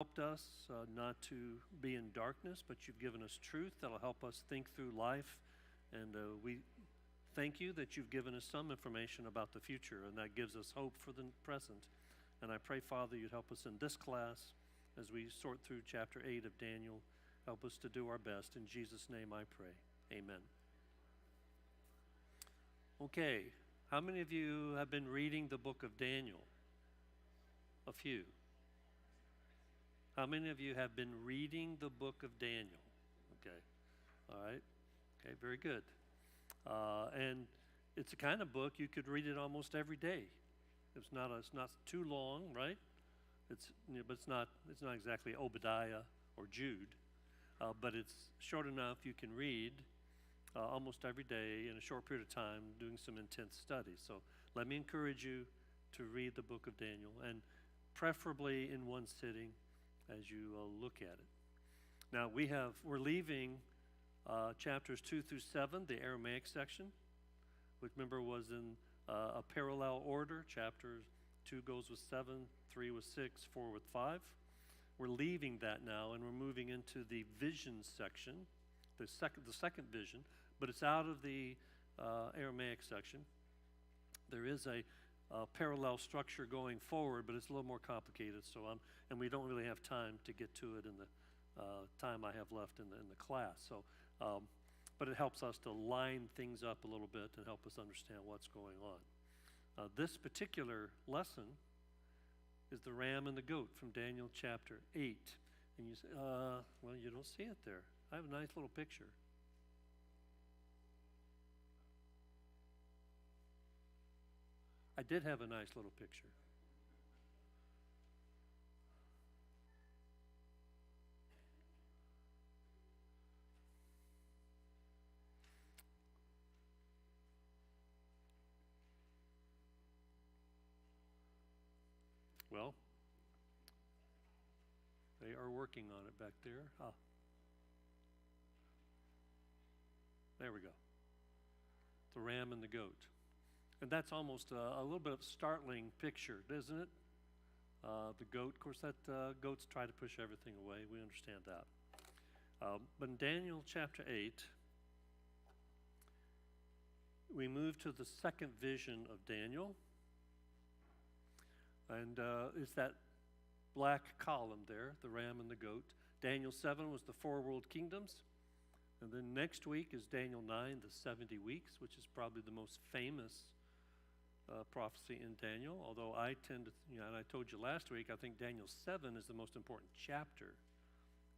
Helped us not to be in darkness, but you've given us truth that'll help us think through life. And we thank you that you've given us some information about the future, and that gives us hope for the present. And I pray, Father, you'd help us in this class as we sort through chapter 8 of Daniel. Help us to do our best. In Jesus' name I pray. Amen. Okay, how many of you have been reading the book of Daniel? A few. How many of you have been reading the book of Daniel? Okay, all right, okay, very good. And it's a kind of book you could read it almost every day. It's not too long, right? But it's not exactly Obadiah or Jude, but it's short enough you can read almost every day in a short period of time, doing some intense study. So let me encourage you to read the book of Daniel, and preferably in one sitting as you look at it. Now we're leaving chapters 2 through 7, the Aramaic section, which remember was in a parallel order. Chapter 2 goes with 7, 3 with 6, 4 with 5. We're leaving that now, and we're moving into the vision section, the second vision, but it's out of the Aramaic section. There is a parallel structure going forward, but it's a little more complicated. And we don't really have time to get to it in the time I have left in the class. But it helps us to line things up a little bit and help us understand what's going on. This particular lesson is the ram and the goat from Daniel chapter 8. And you say, well, you don't see it there. I have a nice little picture. I did have a nice little picture. Well, they are working on it back there. There we go. The ram and the goat. And that's almost a little bit of a startling picture, isn't it? The goat, of course, goats try to push everything away. We understand that. But in Daniel chapter 8, we move to the second vision of Daniel. And it's that black column there, the ram and the goat. Daniel 7 was the 4 world kingdoms. And then next week is Daniel 9, the 70 weeks, which is probably the most famous prophecy in Daniel, although I tend to, and I told you last week, I think Daniel 7 is the most important chapter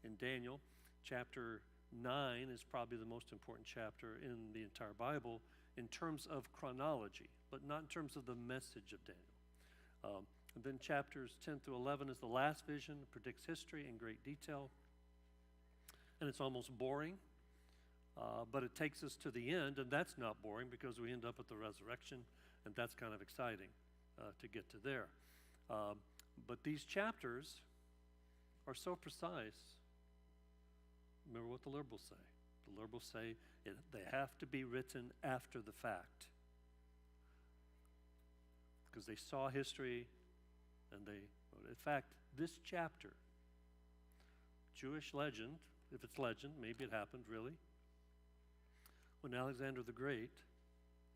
in Daniel. Chapter 9 is probably the most important chapter in the entire Bible in terms of chronology, but not in terms of the message of Daniel. And then chapters 10 through 11 is the last vision, predicts history in great detail, and it's almost boring. But it takes us to the end, and that's not boring because we end up at the resurrection, and that's kind of exciting to get to there. But these chapters are so precise. Remember what the liberals say. The liberals say they have to be written after the fact because they saw history, and in fact, this chapter, Jewish legend, if it's legend, maybe it happened really, when Alexander the Great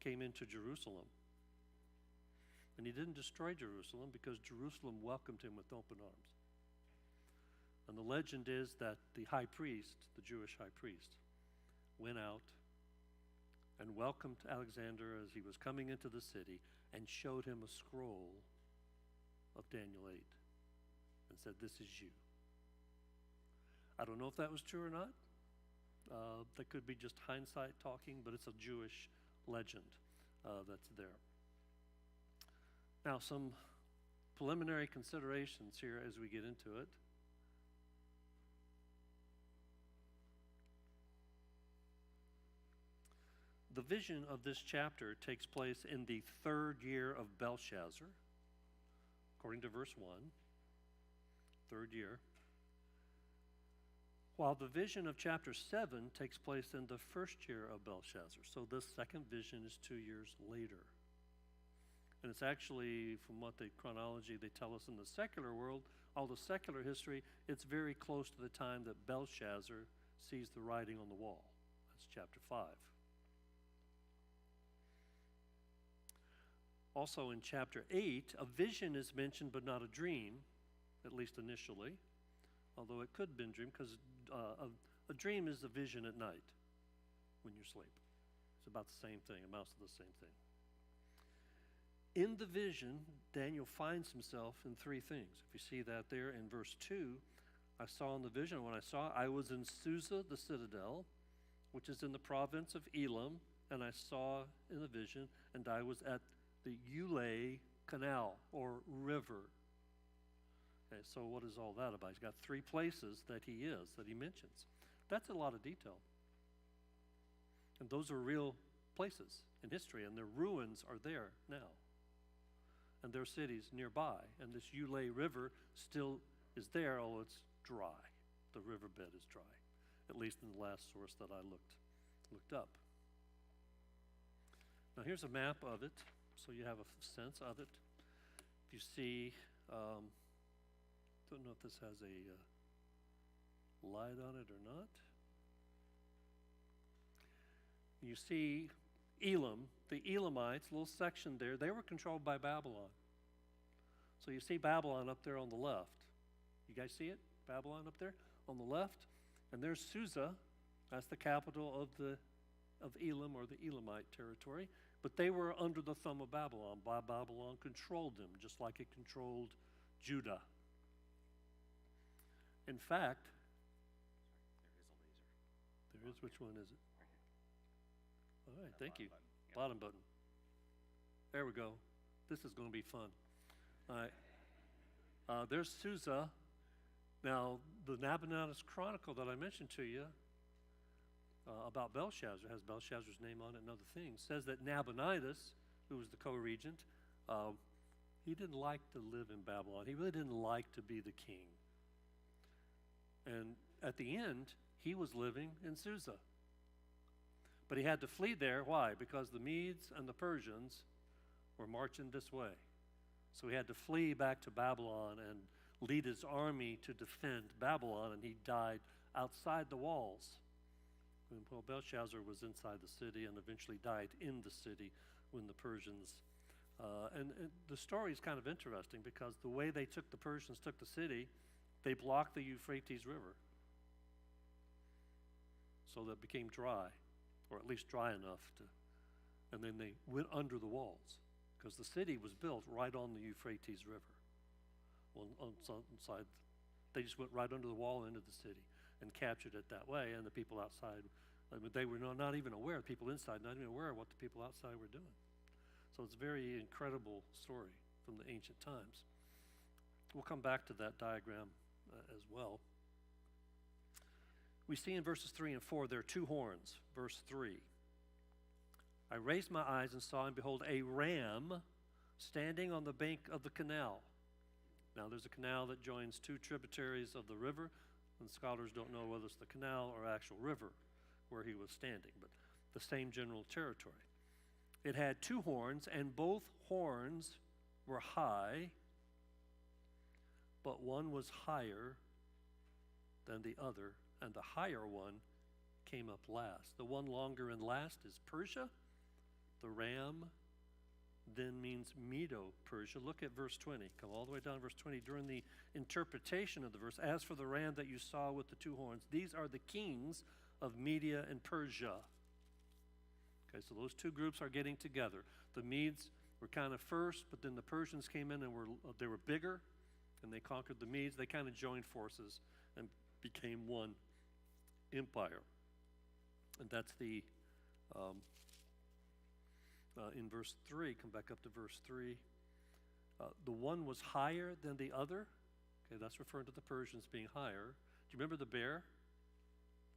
came into Jerusalem. And he didn't destroy Jerusalem because Jerusalem welcomed him with open arms. And the legend is that the high priest, the Jewish high priest, went out and welcomed Alexander as he was coming into the city and showed him a scroll of Daniel 8 and said, "This is you." I don't know if that was true or not. That could be just hindsight talking, but it's a Jewish legend that's there. Now, some preliminary considerations here as we get into it. The vision of this chapter takes place in the 3rd year of Belshazzar, according to verse 1, 3rd year. While the vision of chapter 7 takes place in the 1st year of Belshazzar. So this second vision is 2 years later. And it's actually, from what the chronology they tell us in the secular world, All the secular history, it's very close to the time that Belshazzar sees the writing on the wall. That's chapter 5. Also in chapter 8, a vision is mentioned but not a dream, at least initially, although it could have been a dream, because a dream is a vision at night when you're asleep. It's about the same thing, amounts to the same thing. In the vision, Daniel finds himself in three things. If you see that there in verse 2, I saw in the vision, when I saw, I was in Susa, the citadel, which is in the province of Elam, and I saw in the vision, and I was at the Ulai Canal, or river. Okay, so what is all that about? He's got three places that he is, that he mentions. That's a lot of detail. And those are real places in history, and their ruins are there now. And there are cities nearby, and this Ulai River still is there, although it's dry. The riverbed is dry, at least in the last source that I looked up. Now here's a map of it, so you have a sense of it. If you see, don't know if this has a light on it or not. You see Elam, the Elamites, a little section there, they were controlled by Babylon. So you see Babylon up there on the left. You guys see it? Babylon up there on the left. And there's Susa, that's the capital of Elam, or the Elamite territory. But they were under the thumb of Babylon. Babylon controlled them, just like it controlled Judah. In fact, there is, which one is it? All right, thank you. Bottom button. There we go. This is going to be fun. All right. There's Susa. Now, the Nabonidus Chronicle that I mentioned to you about Belshazzar, has Belshazzar's name on it and other things, says that Nabonidus, who was the co-regent, he didn't like to live in Babylon. He really didn't like to be the king. And at the end, he was living in Susa. But he had to flee there. Why? Because the Medes and the Persians were marching this way. So he had to flee back to Babylon and lead his army to defend Babylon, and he died outside the walls. Well, Belshazzar was inside the city and eventually died in the city when the Persians... and the story is kind of interesting because the way the Persians took the city, they blocked the Euphrates River. So that it became dry, or at least dry enough to, and then they went under the walls because the city was built right on the Euphrates River. Well, on some side, they just went right under the wall into the city and captured it that way, and the people outside, I mean, they were not even aware, the people inside not even aware of what the people outside were doing. So it's a very incredible story from the ancient times. We'll come back to that diagram as well. We see in verses 3 and 4, there are two horns. Verse 3, I raised my eyes and saw, and behold, a ram standing on the bank of the canal. Now, there's a canal that joins two tributaries of the river, and scholars don't know whether it's the canal or actual river where he was standing, but the same general territory. It had two horns, and both horns were high, but one was higher than the other, and the higher one came up last. The one longer and last is Persia. The ram then means Medo-Persia. Look at verse 20. Come all the way down to verse 20. During the interpretation of the verse, as for the ram that you saw with the two horns, these are the kings of Media and Persia. Okay, so those two groups are getting together. The Medes were kind of first, but then the Persians came in and they were bigger, and they conquered the Medes. They kind of joined forces and became one empire. And that's the in verse 3, come back up to verse 3. The one was higher than the other. Okay, that's referring to the Persians being higher. Do you remember the bear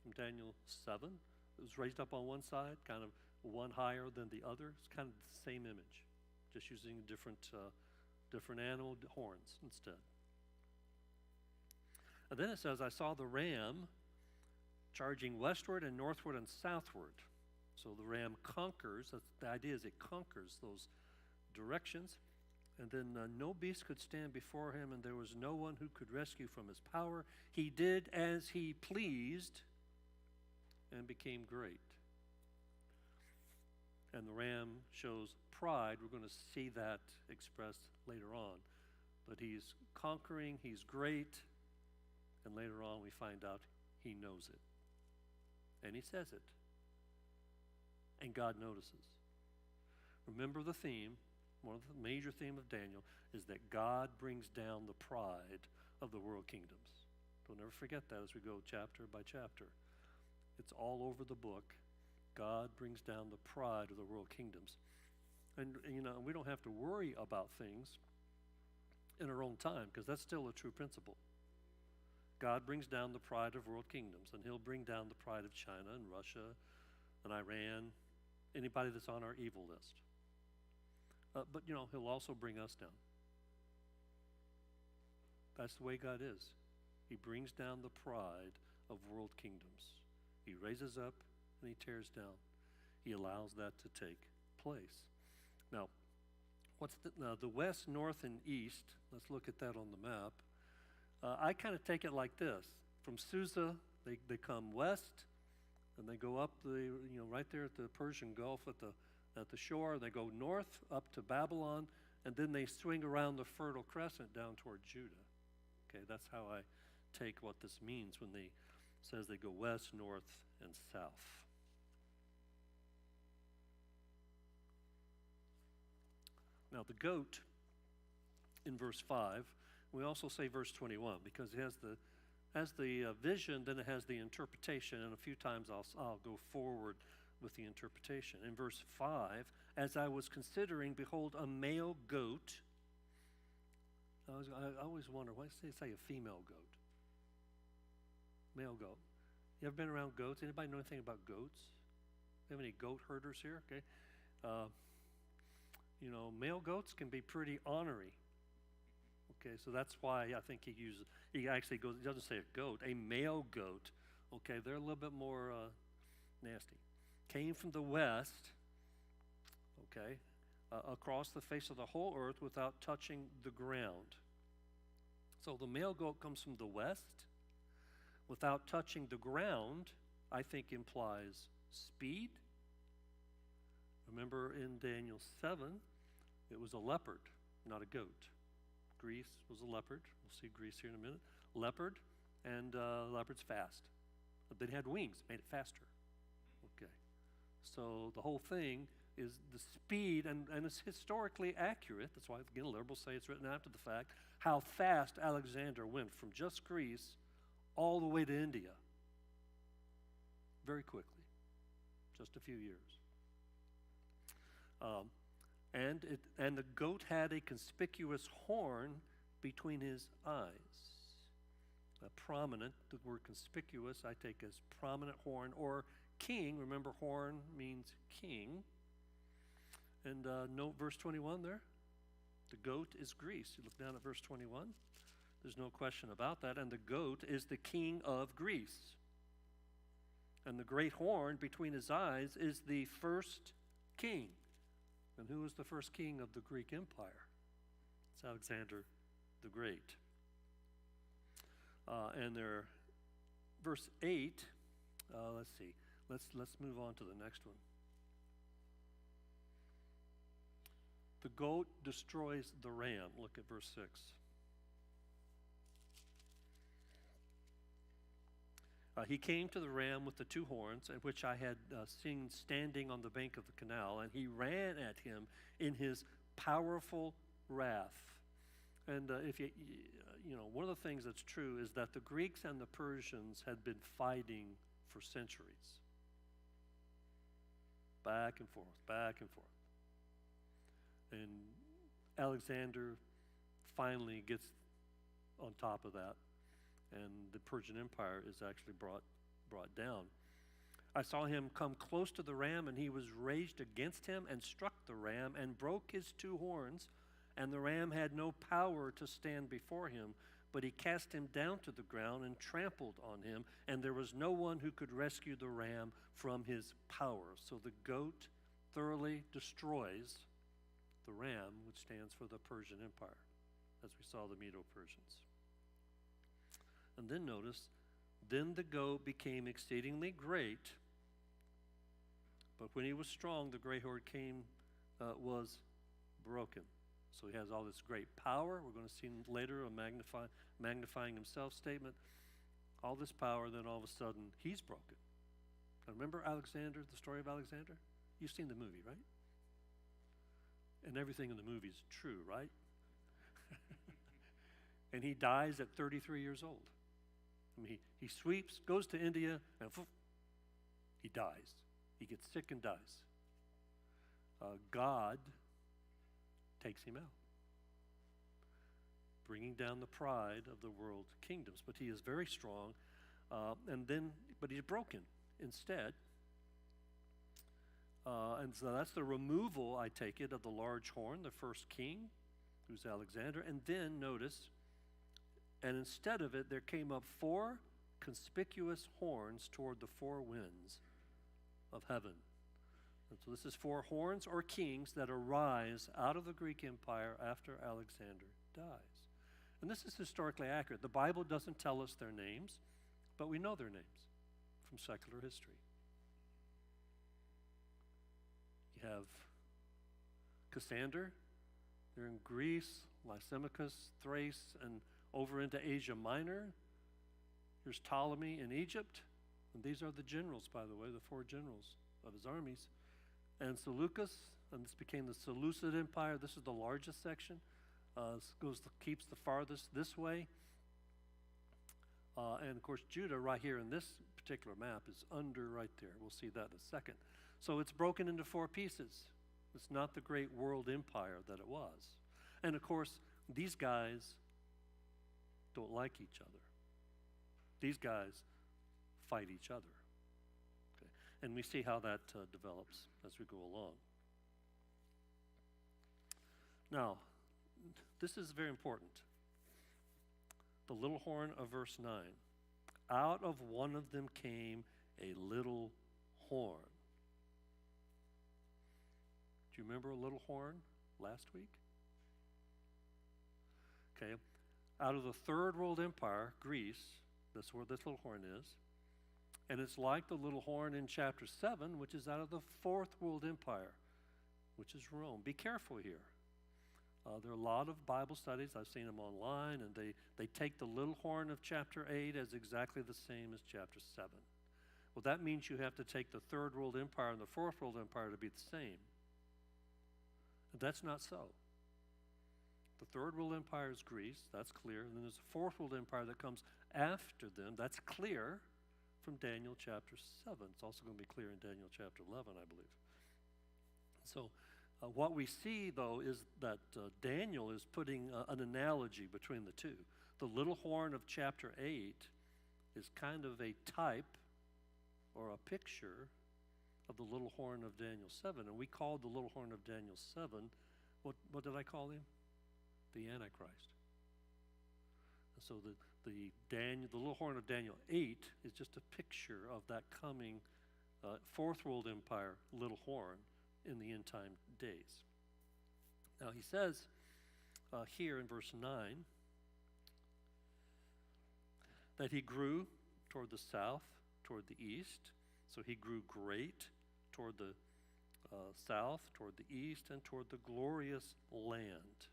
from Daniel 7? It was raised up on one side, kind of one higher than the other. It's kind of the same image, just using different animal horns instead. And then it says, I saw the ram charging westward and northward and southward. So the ram conquers. That's, the idea is it conquers those directions. And then no beast could stand before him, and there was no one who could rescue from his power. He did as he pleased and became great. And the ram shows pride. We're going to see that expressed later on. But he's conquering, he's great, and later on we find out he knows it. And he says it. And God notices. Remember the theme, one of the major themes of Daniel, is that God brings down the pride of the world kingdoms. Don't ever forget that as we go chapter by chapter. It's all over the book. God brings down the pride of the world kingdoms. And we don't have to worry about things in our own time, because that's still a true principle. God brings down the pride of world kingdoms, and he'll bring down the pride of China and Russia and Iran, anybody that's on our evil list. But he'll also bring us down. That's the way God is. He brings down the pride of world kingdoms. He raises up and he tears down. He allows that to take place. Now, the west, north, and east? Let's look at that on the map. I kind of take it like this. From Susa, they come west, and they go up right there at the Persian Gulf at the shore. They go north up to Babylon, and then they swing around the Fertile Crescent down toward Judah. Okay, that's how I take what this means when they says they go west, north, and south. Now the goat in verse 5, we also say verse 21 because it has the vision, then it has the interpretation, and a few times I'll go forward with the interpretation. In verse 5, as I was considering, behold, a male goat. I always wonder, why do they say a female goat? Male goat. You ever been around goats? Anybody know anything about goats? Do you have any goat herders here? Okay. Male goats can be pretty ornery. Okay, so that's why I think he actually goes, he doesn't say a goat, a male goat. Okay, they're a little bit more nasty. Came from the west, okay, across the face of the whole earth without touching the ground. So the male goat comes from the west without touching the ground, I think implies speed. Remember in Daniel 7, it was a leopard, not a goat. Greece was a leopard. We'll see Greece here in a minute. Leopard, and leopard's fast. But they had wings, made it faster. Okay. So the whole thing is the speed, and it's historically accurate. That's why, again, liberals say it's written after the fact, how fast Alexander went from just Greece all the way to India. Very quickly. Just a few years. And the goat had a conspicuous horn between his eyes. Prominent, the word conspicuous I take as prominent horn or king. Remember, horn means king. And note verse 21 there. The goat is Greece. You look down at verse 21. There's no question about that. And the goat is the king of Greece. And the great horn between his eyes is the first king. And who was the first king of the Greek Empire? It's Alexander the Great. And there, verse 8. Let's see. Let's move on to the next one. The goat destroys the ram. Look at verse 6. He came to the ram with the two horns, which I had seen standing on the bank of the canal, and he ran at him in his powerful wrath. And one of the things that's true is that the Greeks and the Persians had been fighting for centuries. Back and forth, back and forth. And Alexander finally gets on top of that, and the Persian Empire is actually brought down. I saw him come close to the ram, and he was raged against him and struck the ram and broke his two horns, and the ram had no power to stand before him, but he cast him down to the ground and trampled on him, and there was no one who could rescue the ram from his power. So the goat thoroughly destroys the ram, which stands for the Persian Empire, as we saw the Medo-Persians. And then notice, then the goat became exceedingly great, but when he was strong, the great horde was broken. So he has all this great power. We're going to see later a magnifying himself statement. All this power, then all of a sudden, he's broken. Now remember Alexander, the story of Alexander? You've seen the movie, right? And everything in the movie is true, right? And he dies at 33 years old. I mean, he sweeps, goes to India, and he dies. He gets sick and dies. God takes him out, bringing down the pride of the world kingdoms. But he is very strong, but he's broken instead. And so that's the removal, I take it, of the large horn, the first king, who's Alexander. And then notice, and instead of it, there came up 4 conspicuous horns toward the 4 winds of heaven. And so this is 4 horns or kings that arise out of the Greek Empire after Alexander dies. And this is historically accurate. The Bible doesn't tell us their names, but we know their names from secular history. You have Cassander, they're in Greece, Lysimachus, Thrace, and over into Asia Minor. Here's Ptolemy in Egypt. And these are the generals, by the way, the 4 generals of his armies. And Seleucus, and this became the Seleucid Empire. This is the largest section. Keeps the farthest this way. And of course, Judah right here in this particular map is under right there. We'll see that in a second. So it's broken into 4 pieces. It's not the great world empire that it was. And of course, these guys don't like each other. These guys fight each other. Okay? And we see how that develops as we go along. Now, this is very important. The little horn of verse 9. Out of one of them came a little horn. Do you remember a little horn last week? Okay. Out of the third world empire, Greece, that's where this little horn is. And it's like the little horn in chapter 7, which is out of the fourth world empire, which is Rome. Be careful here. There are a lot of Bible studies. I've seen them online, and they take the little horn of chapter 8 as exactly the same as chapter 7. Well, that means you have to take the third world empire and the fourth world empire to be the same. And that's not so. The third world empire is Greece. That's clear. And then there's a fourth world empire that comes after them. That's clear from Daniel chapter 7. It's also going to be clear in Daniel chapter 11, I believe. So what we see, though, is that Daniel is putting an analogy between the two. The little horn of chapter 8 is kind of a type or a picture of the little horn of Daniel 7. And we called the little horn of Daniel 7, what did I call him? The Antichrist. And so the little horn of Daniel 8 is just a picture of that coming fourth world empire little horn in the end time days. Now he says here in verse 9 that he grew toward the south, toward the east. So he grew great toward the south, toward the east, and toward the glorious land.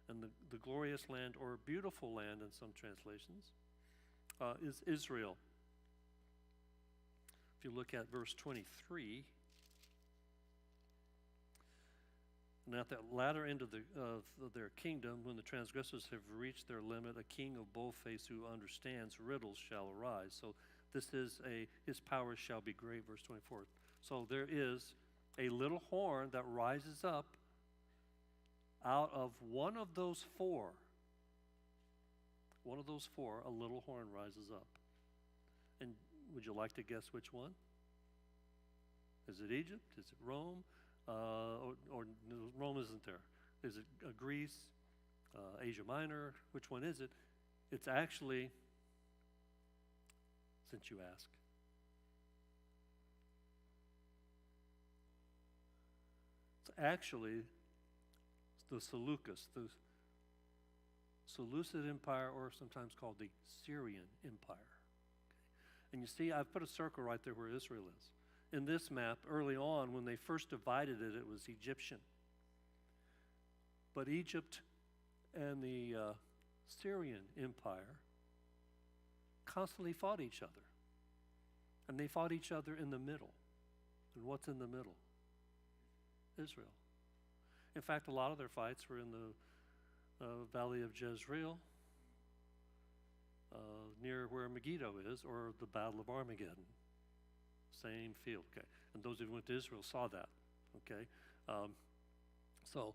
And the glorious land, or beautiful land in some translations, is Israel. If you look at verse 23, and at the latter end of their kingdom, when the transgressors have reached their limit, a king of boldface who understands riddles shall arise. So this is his power shall be great, verse 24. So there is a little horn that rises up out of one of those 4. One of those 4, a little horn rises up. And would you like to guess which one? Is it Egypt? Is it Rome? Or Rome isn't there. Is it Greece, Asia Minor? Which one is it? It's actually, since you ask, actually the Seleucus, the Seleucid Empire, or sometimes called the Syrian Empire. And you see, I've put a circle right there where Israel is. In this map, early on, when they first divided it, it was Egyptian. But Egypt and the Syrian Empire constantly fought each other. And they fought each other in the middle. And what's in the middle? Israel. In fact, a lot of their fights were in the Valley of Jezreel, near where Megiddo is, or the Battle of Armageddon. Same field, okay? And those who went to Israel saw that, okay? So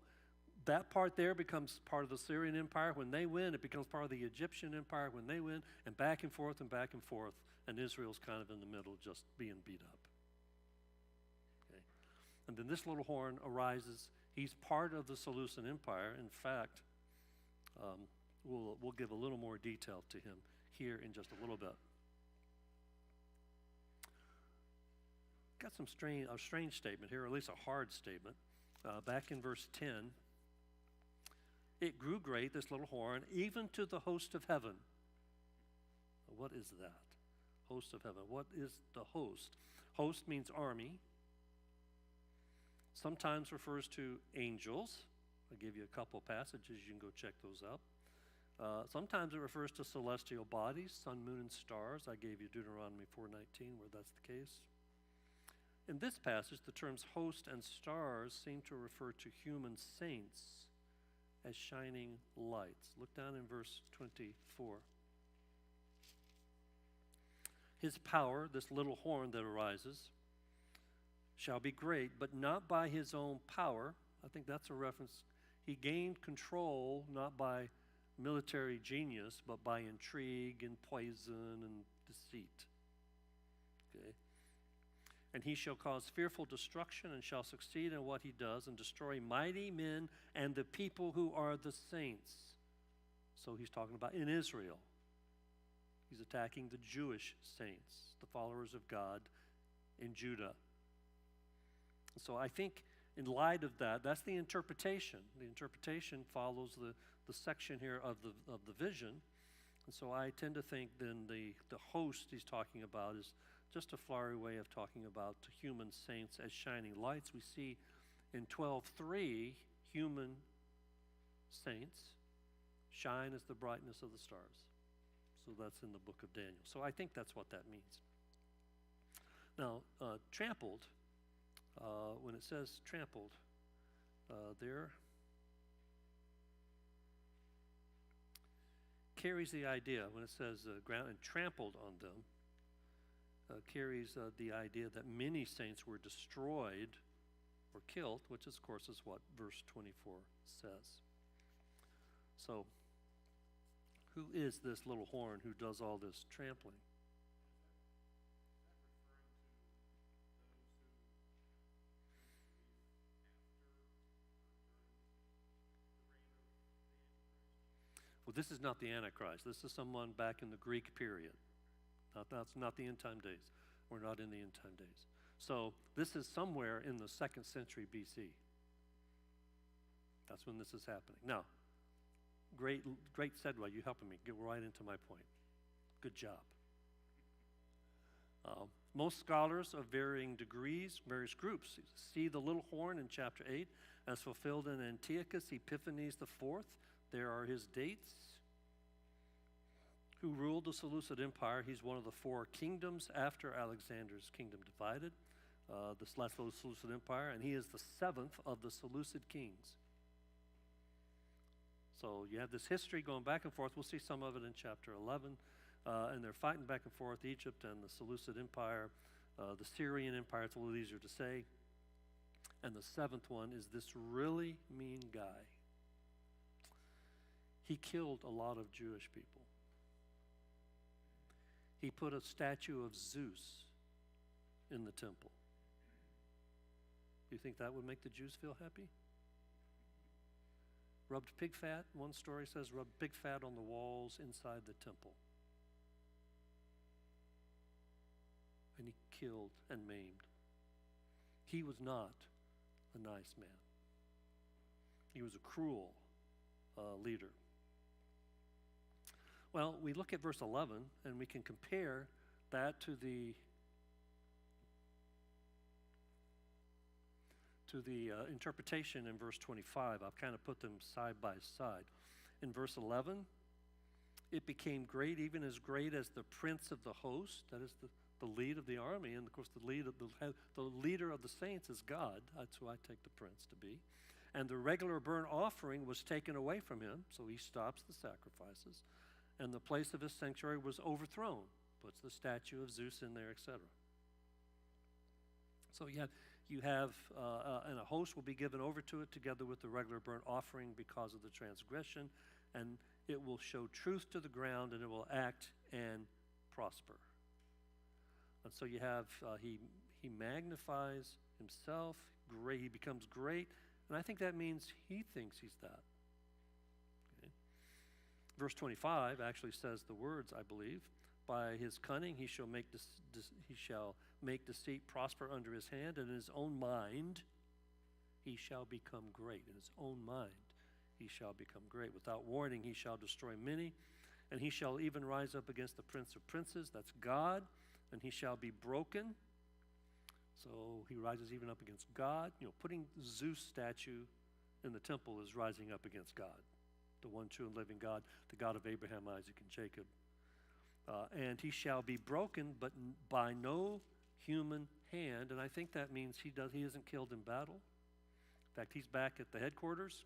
that part there becomes part of the Syrian Empire. When they win, it becomes part of the Egyptian Empire when they win, and back and forth and back and forth, and Israel's kind of in the middle, just being beat up. Okay? And then this little horn arises. He's part of the Seleucid Empire. In fact, we'll give a little more detail to him here in just a little bit. Got a strange statement here, or at least a hard statement. Back in verse 10, it grew great, this little horn, even to the host of heaven. What is that? Host of heaven. What is the host? Host means army. Sometimes refers to angels. I'll give you a couple passages. You can go check those out. Sometimes it refers to celestial bodies, sun, moon, and stars. I gave you Deuteronomy 4:19, where that's the case. In this passage, the terms host and stars seem to refer to human saints as shining lights. Look down in verse 24. His power, this little horn that arises, shall be great, but not by his own power. I think that's a reference. He gained control not by military genius, but by intrigue and poison and deceit. Okay? And he shall cause fearful destruction and shall succeed in what he does and destroy mighty men and the people who are the saints. So he's talking about in Israel. He's attacking the Jewish saints, the followers of God in Judah. So I think in light of that, that's the interpretation. The interpretation follows the section here of the vision. And so I tend to think then the host he's talking about is just a flowery way of talking about human saints as shining lights. We see in 12:3, human saints shine as the brightness of the stars. So that's in the book of Daniel. So I think that's what that means. Now, trampled, when it says trampled there, carries the idea, when it says ground and trampled on them, carries the idea that many saints were destroyed or killed, which of course is what verse 24 says. So, who is this little horn who does all this trampling? Well, this is not the Antichrist. This is someone back in the Greek period. That's not the end time days. We're not in the end time days. So this is somewhere in the 2nd century BC. That's when this is happening. Now, great segue. You helping me get right into my point. Good job. Most scholars of varying degrees, various groups, see the little horn in chapter 8 as fulfilled in Antiochus Epiphanes IV. There are his dates. Who ruled the Seleucid Empire. He's one of the 4 kingdoms after Alexander's kingdom divided, the Seleucid Empire, and he is the 7th of the Seleucid kings. So you have this history going back and forth. We'll see some of it in chapter 11, and they're fighting back and forth, Egypt and the Seleucid Empire, the Syrian Empire. It's a little easier to say. And the 7th one is this really mean guy. He killed a lot of Jewish people. He put a statue of Zeus in the temple. Do you think that would make the Jews feel happy? Rubbed pig fat, one story says, rubbed pig fat on the walls inside the temple. And he killed and maimed. He was not a nice man. He was a cruel leader. Well, we look at verse 11, and we can compare that to the interpretation in verse 25. I've kind of put them side by side. In verse 11, it became great, even as great as the prince of the host, that is the lead of the army, and of course the leader of the saints is God. That's who I take the prince to be. And the regular burnt offering was taken away from him, so he stops the sacrifices, and the place of his sanctuary was overthrown, puts the statue of Zeus in there, etc. So you have and a host will be given over to it together with the regular burnt offering because of the transgression, and it will show truth to the ground, and it will act and prosper. And so you have, he magnifies himself, great, he becomes great, and I think that means he thinks he's that. Okay. Verse 25 actually says the words, I believe, by his cunning he shall make deceit prosper under his hand, and in his own mind he shall become great. In his own mind he shall become great. Without warning he shall destroy many, and he shall even rise up against the prince of princes, that's God, and he shall be broken. So he rises even up against God. Putting Zeus statue in the temple is rising up against God, the one true and living God, the God of Abraham, Isaac, and Jacob. And he shall be broken, but by no human hand. And I think that means he isn't killed in battle. In fact, he's back at the headquarters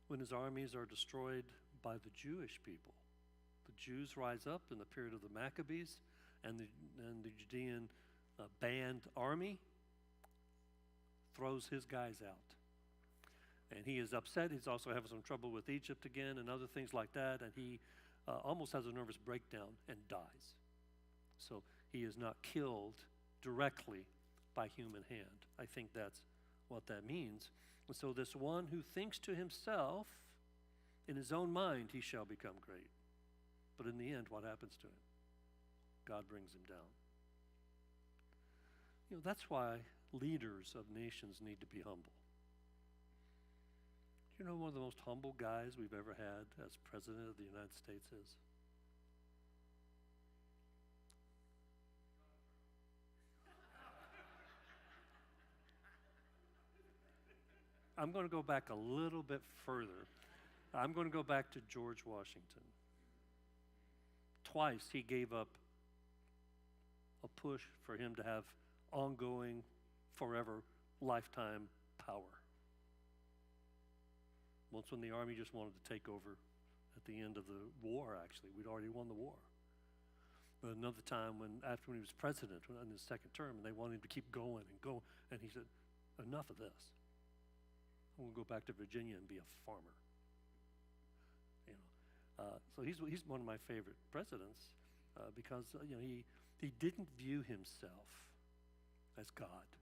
when his armies are destroyed by the Jewish people. The Jews rise up in the period of the Maccabees, and the Judean banned army throws his guys out. And he is upset. He's also having some trouble with Egypt again and other things like that, and he almost has a nervous breakdown and dies. So he is not killed directly by human hand. I think that's what that means. And so this one who thinks to himself, in his own mind he shall become great. But in the end, what happens to him? God brings him down. That's why leaders of nations need to be humble. Do you know one of the most humble guys we've ever had as President of the United States is? I'm going to go back a little bit further. I'm going to go back to George Washington. Twice he gave up a push for him to have ongoing, forever, lifetime power. Once when the army just wanted to take over at the end of the war, actually. We'd already won the war. But another time after he was president, in his second term, and they wanted him to keep going and go, and he said, enough of this. I'm going to go back to Virginia and be a farmer. So he's one of my favorite presidents because he didn't view himself as God.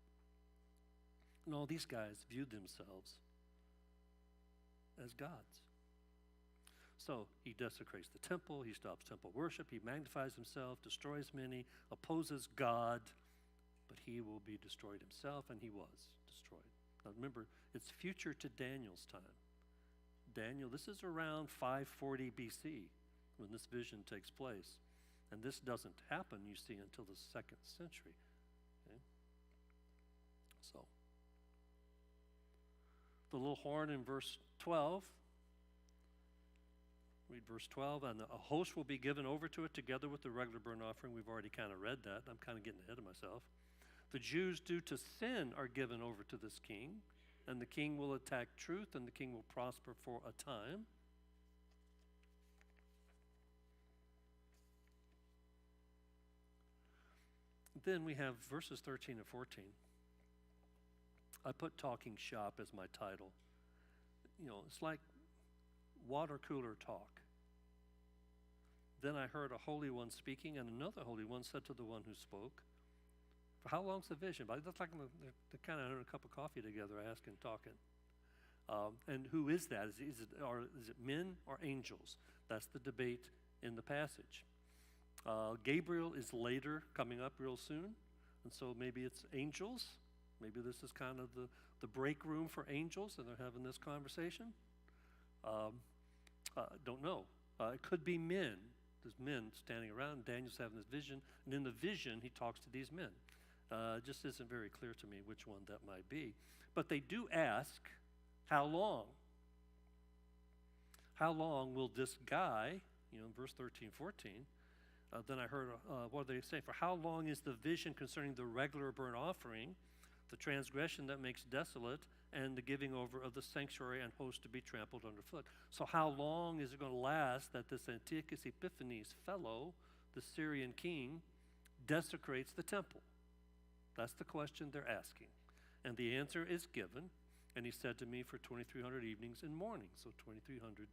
No, these guys viewed themselves as gods. So he desecrates the temple, he stops temple worship, he magnifies himself, destroys many, opposes God, but he will be destroyed himself, and he was destroyed. Now remember, it's future to Daniel's time. Daniel, this is around 540 BC when this vision takes place. And this doesn't happen, you see, until the 2nd century. Okay? So, the little horn in verse 12. Read verse 12. And a host will be given over to it together with the regular burnt offering. We've already kind of read that. I'm kind of getting ahead of myself. The Jews due to sin are given over to this king. And the king will attack truth, and the king will prosper for a time. Then we have verses 13 and 14. I put talking shop as my title. It's like water cooler talk. Then I heard a holy one speaking, and another holy one said to the one who spoke, for how long's the vision? But it looks like they're kind of having a cup of coffee together, asking, talking. And who is that? Is it men or angels? That's the debate in the passage. Gabriel is later, coming up real soon, and so maybe it's angels. Maybe this is kind of the break room for angels and they're having this conversation? Don't know. It could be men. There's men standing around. Daniel's having this vision, and in the vision, he talks to these men. It just isn't very clear to me which one that might be. But they do ask, how long? How long will this guy, in verse 13, 14, then I heard, what do they say? For how long is the vision concerning the regular burnt offering, the transgression that makes desolate, and the giving over of the sanctuary and host to be trampled underfoot? So how long is it going to last that this Antiochus Epiphanes fellow, the Syrian king, desecrates the temple? That's the question they're asking. And the answer is given. And he said to me, for 2,300 evenings and mornings, so 2,300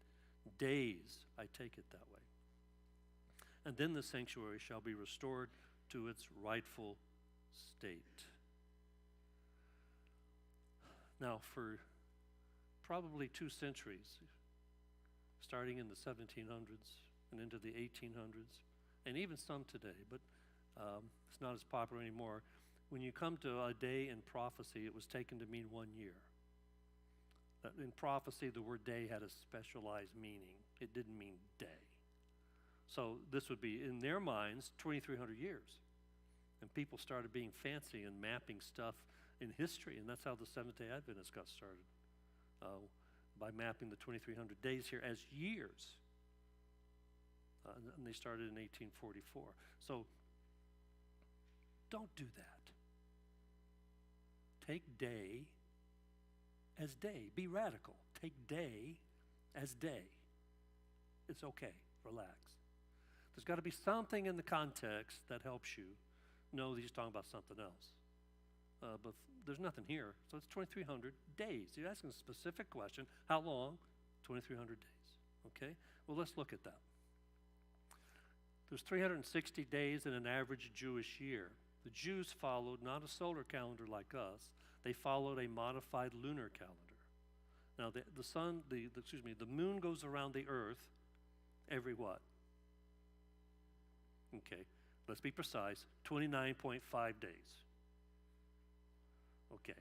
days, I take it that way. And then the sanctuary shall be restored to its rightful state. Now, for probably 2 centuries, starting in the 1700s and into the 1800s, and even some today, but it's not as popular anymore, when you come to a day in prophecy, it was taken to mean 1 year. In prophecy, the word day had a specialized meaning. It didn't mean day. So this would be, in their minds, 2,300 years. And people started being fancy and mapping stuff in history, and that's how the Seventh-day Adventists got started, by mapping the 2,300 days here as years. And they started in 1844. So don't do that. Take day as day. Be radical. Take day as day. It's okay. Relax. There's got to be something in the context that helps you know that he's talking about something else. But there's nothing here. So it's 2,300 days. You're asking a specific question. How long? 2,300 days. Okay? Well, let's look at that. There's 360 days in an average Jewish year. The Jews followed not a solar calendar like us. They followed a modified lunar calendar. Now, the moon goes around the earth every what? Okay, let's be precise, 29.5 days. Okay.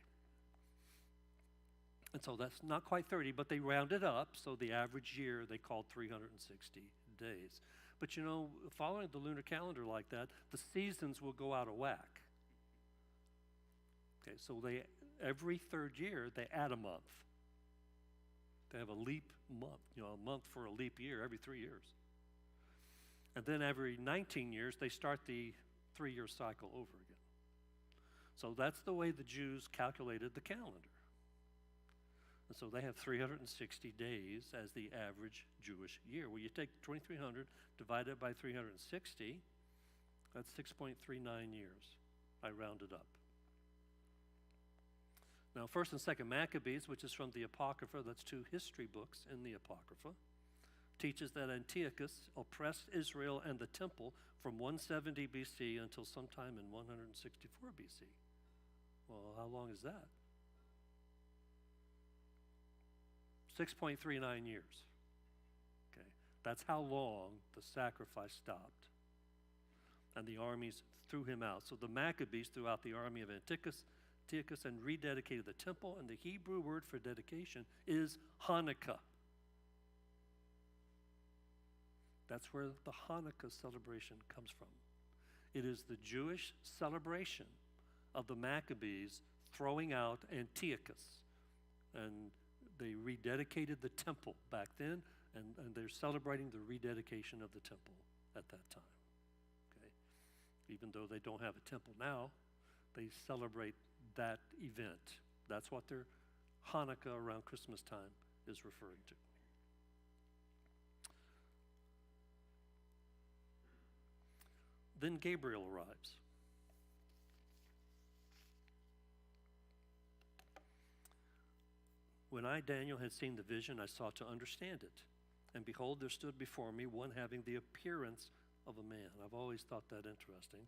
And so that's not quite 30, but they rounded up, so the average year they called 360 days. But following the lunar calendar like that, the seasons will go out of whack. Okay, so every third year, they add a month. They have a leap month, a month for a leap year every 3 years. And then every 19 years, they start the 3-year cycle over again. So that's the way the Jews calculated the calendar. And so they have 360 days as the average Jewish year. Well, you take 2,300, divide it by 360, that's 6.39 years. I rounded up. Now, 1st and 2nd Maccabees, which is from the Apocrypha, that's 2 history books in the Apocrypha, teaches that Antiochus oppressed Israel and the temple from 170 BC until sometime in 164 BC. Well, how long is that? 6.39 years. Okay, that's how long the sacrifice stopped. And the armies threw him out. So the Maccabees threw out the army of Antiochus and rededicated the temple, and the Hebrew word for dedication is Hanukkah. That's where the Hanukkah celebration comes from. It is the Jewish celebration of the Maccabees throwing out Antiochus. And they rededicated the temple back then, and they're celebrating the rededication of the temple at that time. Okay? Even though they don't have a temple now, they celebrate that event. That's what their Hanukkah around Christmas time is referring to. Then Gabriel arrives. When I, Daniel, had seen the vision, I sought to understand it. And behold, there stood before me one having the appearance of a man. I've always thought that interesting.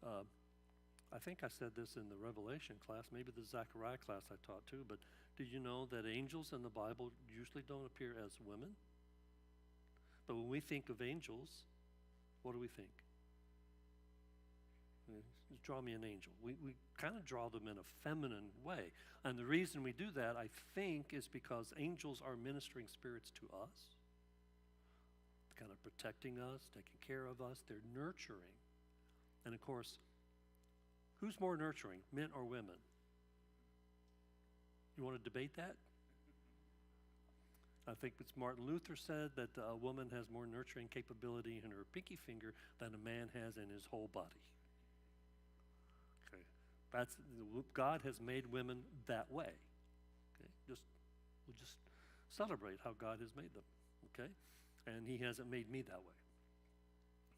I think I said this in the Revelation class, maybe the Zechariah class I taught too, but did you know that angels in the Bible usually don't appear as women? But when we think of angels, what do we think? draw me an angel. We kind of draw them in a feminine way. And the reason we do that, I think, is because angels are ministering spirits to us, kind of protecting us, taking care of us. They're nurturing. And of course, who's more nurturing, men or women? You want to debate that? I think it's Martin Luther said that a woman has more nurturing capability in her pinky finger than a man has in his whole body. Okay, God has made women that way. Okay, we'll just celebrate how God has made them. Okay, and He hasn't made me that way.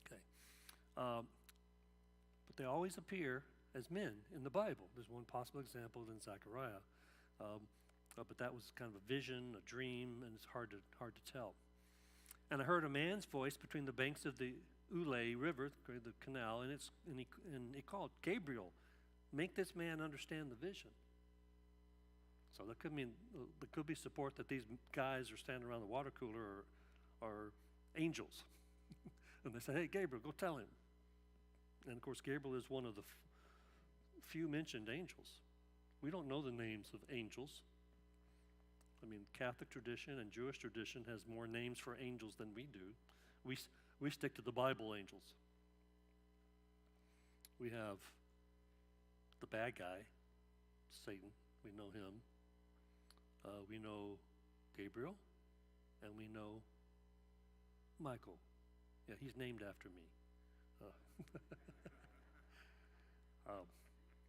Okay, but they always appear as men in the Bible. There's one possible example in Zechariah. But that was kind of a vision, a dream, and it's hard to tell. And I heard a man's voice between the banks of the Ulai River, the canal, and it called, Gabriel, make this man understand the vision. So that could mean there could be support that these guys are standing around the water cooler are angels, and they say, "Hey, Gabriel, go tell him." And of course, Gabriel is one of the few mentioned angels. We don't know the names of angels. I mean, Catholic tradition and Jewish tradition has more names for angels than we do. We stick to the Bible angels. We have the bad guy, Satan. We know him. We know Gabriel, and we know Michael. Yeah, he's named after me.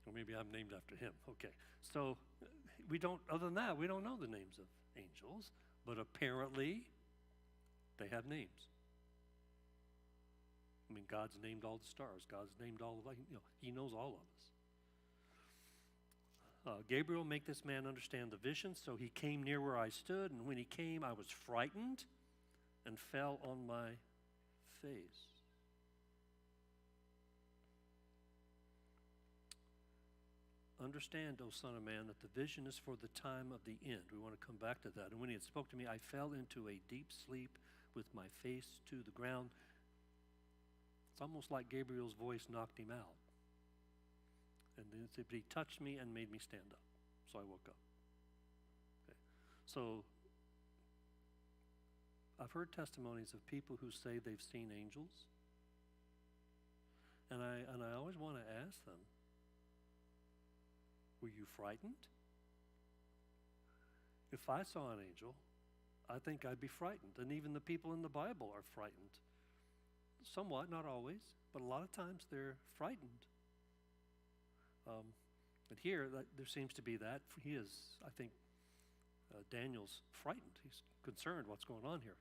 Or maybe I'm named after him. Okay. So other than that, we don't know the names of angels, but apparently they have names. I mean, God's named all the stars. God's named all of, He knows all of us. Gabriel, make this man understand the vision. So he came near where I stood, and when he came, I was frightened and fell on my face. Understand, O Son of Man, that the vision is for the time of the end. We want to come back to that. And when he had spoke to me, I fell into a deep sleep with my face to the ground. It's almost like Gabriel's voice knocked him out. And then it said, but he touched me and made me stand up. So I woke up. Okay. So I've heard testimonies of people who say they've seen angels. And I always want to ask them, were you frightened? If I saw an angel, I think I'd be frightened. And even the people in the Bible are frightened. Somewhat, not always, but a lot of times they're frightened. But here, there seems to be that. He is, I think, Daniel's frightened. He's concerned what's going on here.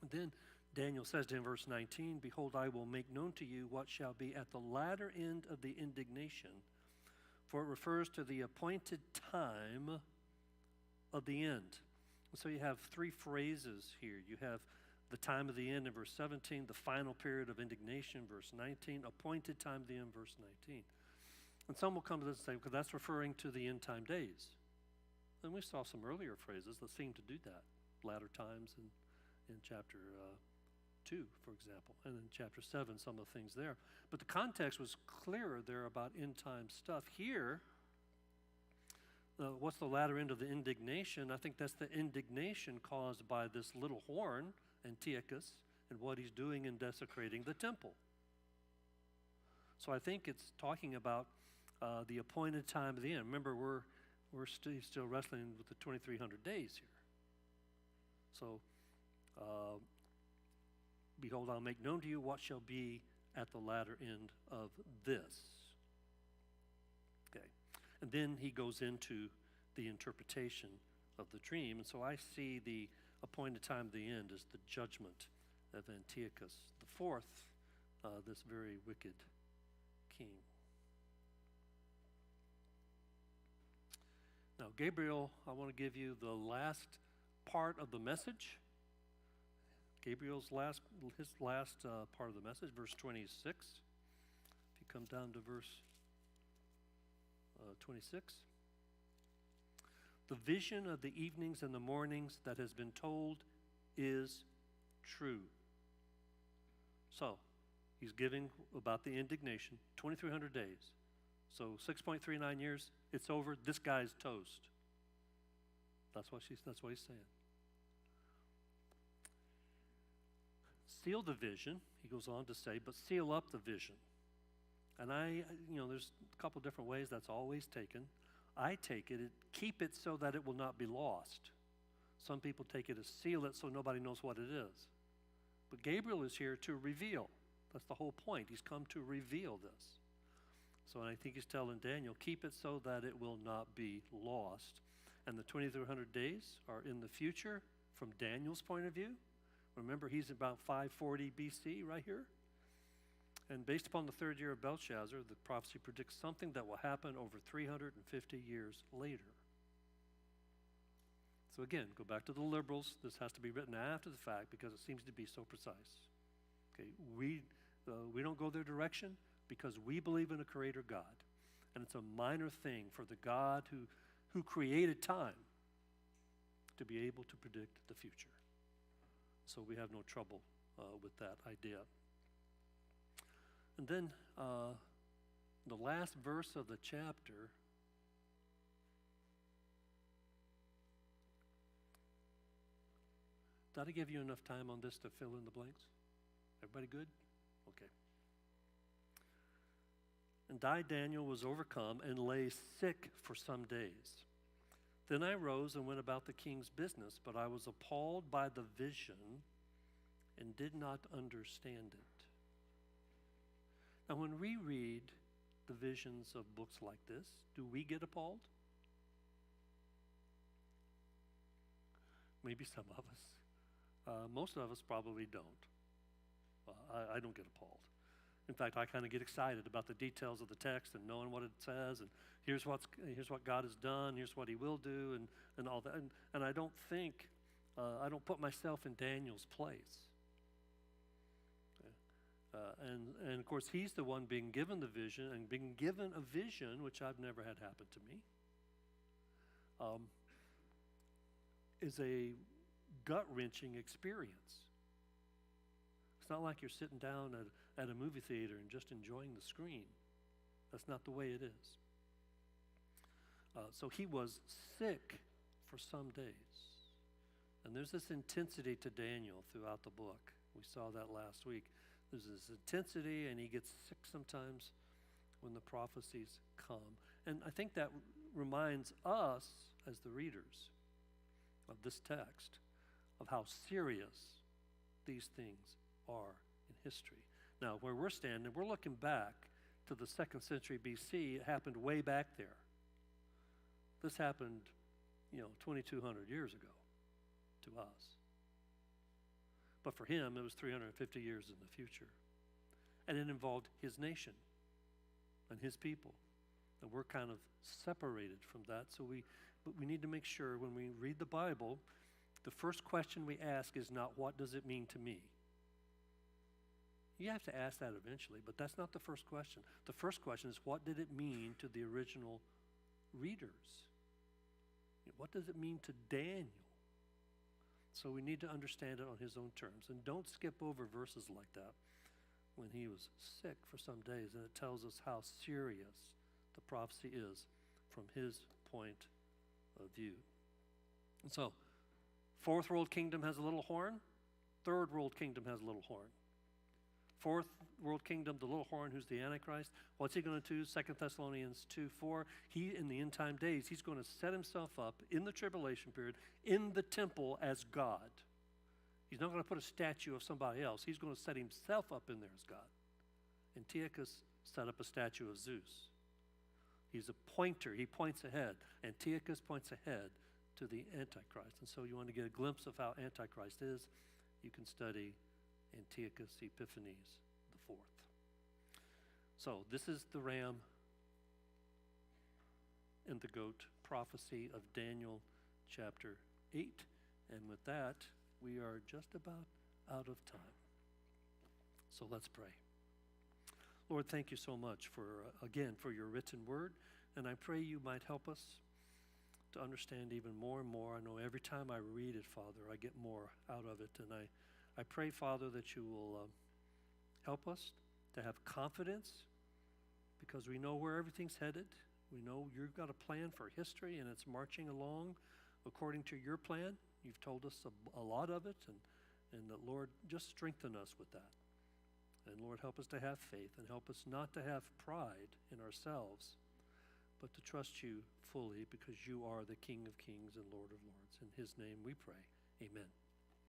And then Daniel says to him, verse 19, behold, I will make known to you what shall be at the latter end of the indignation, for it refers to the appointed time of the end. And so you have three phrases here. You have the time of the end in verse 17, the final period of indignation, verse 19, appointed time of the end, verse 19. And some will come to this and say, because that's referring to the end time days. And we saw some earlier phrases that seem to do that. Latter times in chapter 2, for example, and in chapter 7, some of the things there. But the context was clearer there about end time stuff. Here, what's the latter end of the indignation? I think that's the indignation caused by this little horn, Antiochus, and what he's doing in desecrating the temple. So I think it's talking about the appointed time of the end. Remember, we're still wrestling with the 2,300 days here. So, behold, I'll make known to you what shall be at the latter end of this. Okay. And then he goes into the interpretation of the dream. And so I see the appointed time of the end as the judgment of Antiochus the fourth, this very wicked king. Now, Gabriel, I want to give you the last part of the message. Gabriel's last part of the message, verse 26. If you come down to verse 26. The vision of the evenings and the mornings that has been told is true. So, He's giving about the indignation, 2,300 days. So 6.39 years, it's over. This guy's toast. That's what he's saying. Seal the vision, he goes on to say, but seal up the vision. And there's a couple different ways that's always taken. I take it, keep it so that it will not be lost. Some people take it as seal it so nobody knows what it is. But Gabriel is here to reveal. That's the whole point. He's come to reveal this. So I think he's telling Daniel, keep it so that it will not be lost. And the 2,300 days are in the future from Daniel's point of view. Remember, he's about 540 BC right here. And based upon the third year of Belshazzar, the prophecy predicts something that will happen over 350 years later. So again, go back to the liberals. This has to be written after the fact because it seems to be so precise. Okay, we don't go their direction because we believe in a creator God. And it's a minor thing for the God who created time to be able to predict the future. So we have no trouble with that idea. And then the last verse of the chapter, did I give you enough time on this to fill in the blanks? Everybody good? Okay. And I, Daniel, was overcome and lay sick for some days. Then I rose and went about the king's business, but I was appalled by the vision and did not understand it. Now, when we read the visions of books like this, do we get appalled? Maybe some of us. Most of us probably don't. I don't get appalled. In fact, I kind of get excited about the details of the text and knowing what it says, and here's what God has done, here's what he will do, and all that. And I don't think, I don't put myself in Daniel's place. And of course, he's the one being given the vision and being given a vision, which I've never had happen to me, is a gut-wrenching experience. It's not like you're sitting down at a movie theater and just enjoying the screen. That's not the way it is. So he was sick for some days. And there's this intensity to Daniel throughout the book. We saw that last week. There's this intensity, and he gets sick sometimes when the prophecies come. And I think that reminds us, as the readers of this text, of how serious these things are in history. Now, where we're standing, we're looking back to the 2nd century BC. It happened way back there. This happened, 2,200 years ago to us. But for him, it was 350 years in the future. And it involved his nation and his people. And we're kind of separated from that. But we need to make sure when we read the Bible, the first question we ask is not, what does it mean to me? You have to ask that eventually, but that's not the first question. The first question is, what did it mean to the original readers? What does it mean to Daniel? So we need to understand it on his own terms. And don't skip over verses like that when he was sick for some days. And it tells us how serious the prophecy is from his point of view. And so, 4th world kingdom has a little horn. 3rd world kingdom has a little horn. 4th world kingdom, the little horn, who's the Antichrist. What's he going to do? 2 Thessalonians 2:4. He, in the end time days, he's going to set himself up in the tribulation period in the temple as God. He's not going to put a statue of somebody else. He's going to set himself up in there as God. Antiochus set up a statue of Zeus. He's a pointer. He points ahead. Antiochus points ahead to the Antichrist. And so you want to get a glimpse of how Antichrist is, you can study Antiochus Epiphanes IV. So this is the ram and the goat prophecy of Daniel chapter 8. And with that, we are just about out of time. So let's pray. Lord, thank you so much for your written word. And I pray you might help us to understand even more and more. I know every time I read it, Father, I get more out of it. And I pray, Father, that you will help us to have confidence because we know where everything's headed. We know you've got a plan for history and it's marching along according to your plan. You've told us a lot of it, and that, Lord, just strengthen us with that. And Lord, help us to have faith and help us not to have pride in ourselves, but to trust you fully because you are the King of Kings and Lord of Lords. In his name we pray. Amen.